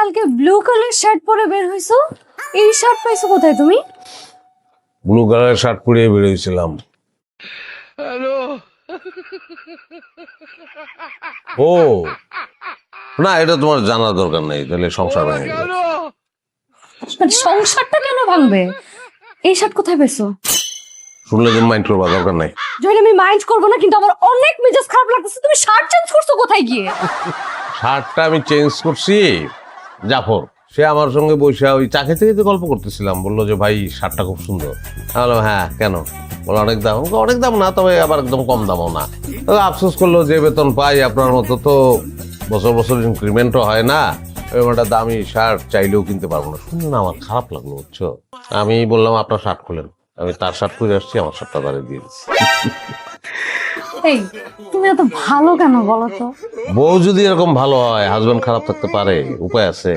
কালকে blue colour shirt পরে বের হইছো, এই শার্ট পাইছো কোথায় তুমি? ব্লু কালারের শার্ট পরে বেরিয়েছিলাম। ও না, এটা তোমার জানার দরকার নেই, তাহলে সংসার ভেঙে যাবে। মানে সংসারটা কেন ভাঙবে? এই শার্ট কোথায় পেয়েছো? শুনলে তুমি মাইন্ড করবা, দরকার নাই। জয়না, আমি মাইন্ড করবো না, কিন্তু আমার অনেক মেজাজ খারাপ লাগতেছে। তুমি শার্ট চেঞ্জ করছো কোথায় গিয়ে? শার্টটা আমি চেঞ্জ করছি। জাফর সে আমার সঙ্গে বসে ওই চা খেতে খেতে গল্প করতেছিলাম, বললো যে ভাই শার্টটা খুব সুন্দর। আমি বললাম হ্যাঁ কেন? বলো অনেক দাম। অনেক দাম না, তবে আবার একদম কম দামও না। তবে আফসোস করলো যে বেতন পাই আপনার মতো তো বছর বছর ইনক্রিমেন্টও হয় না, এরকম একটা দামি শার্ট চাইলেও কিনতে পারবো না। শুনে না আমার খারাপ লাগলো, বুঝছো। আমি বললাম আপনার শার্ট খুলেন। আমি তার শার্ট খুলে আসছি, আমার শার্টটা তারে দিয়ে দিচ্ছি। এই, তুমি এত ভালো কেন বলো তো? বউ যদি এরকম ভালো হয়, হাজবেন্ড খারাপ থাকতে পারে? উপায় আছে।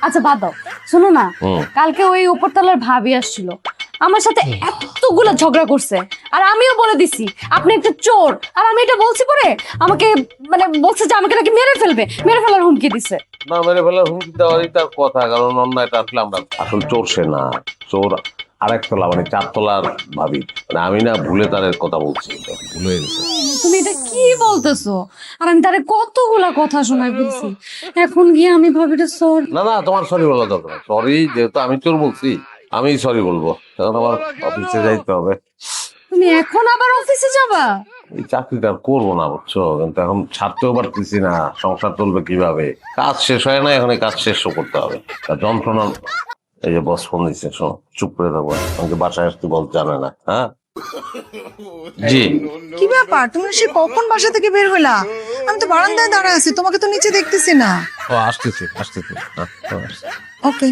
আচ্ছা বাদ দাও, শোনো না, হুম। কালকে ওই উপরতলার ভাবি আসছিল, আমার সাথে এতগুলো ঝগড়া করছে। আর আমিও বলে দিছি আপনি একটা চোর, আর আমি এটা বলছি পরে আমাকে মানে বলছে যে আমাকে নাকি মেরে ফেলবে, মেরে ফেলার হুমকি দিছে। না মেরে ফেলার হুমকি দেওয়ারই তার কথা, কারণ অন্যায়টা আসলে আমরা আসল চোর সে না, চোর আরেক তলা মানে 4 তলার ভাবি। মানে আমি না ভুলে তার কথা বলছি, ভুলে গেছে। তুমি এটা কি বলতেছো? আর আমি তারে কতগুলা কথা শোনাই বলছি, এখন গিয়ে আমি ভাবিটা চোর? না না, তোমার সরি বলা দরকার। সরি, যেহেতু আমি চোর বলছি আমি সরি বলবো, কারণ আমার অফিসে যাইতে হবে। তুমি এখন আবার অফিসে যাবা? এই চাকরিটা আর করবো না, বুঝছো, কিন্তু এখন ছাড়তেও পারতেছি না। সংসার চলবে কিভাবে? কাজ শেষ হয় না, এখন এই কাজ শেষও করতে হবে। তা যন্ত্রণা। এই যে বস ফোন দিচ্ছে, শোনো, চুপ করে থাকবো, আমাকে বাসায় আসতে বলতে জানে না। হ্যাঁ জি। কি ব্যাপার, তুমি সে কখন বাসা থেকে বের হইলা? আমি তো বারান্দায় দাঁড়ায় আছি, তোমাকে তো নিচে দেখতেছি না। ও আসতেছি আসতেছি। ওকে।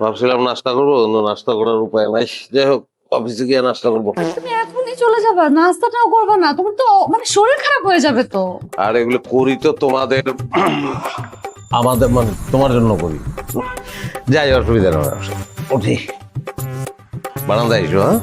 ভাবছিলাম নাস্তা করবো, কিন্তু নাস্তা করার উপায় নাই। যাই হোক, অফিসে গিয়ে নাস্তা করবো। তুমি এখনই চলে যাবা? নাস্তাটাও করবা না? তোমার তো মানে শরীর খারাপ হয়ে যাবে তো। আর এগুলো করি তো তোমাদের আমাদের মানে তোমার জন্য করি। যাই, অসুবিধা নেই। উঠি, বারান্দায় এসো। হ্যাঁ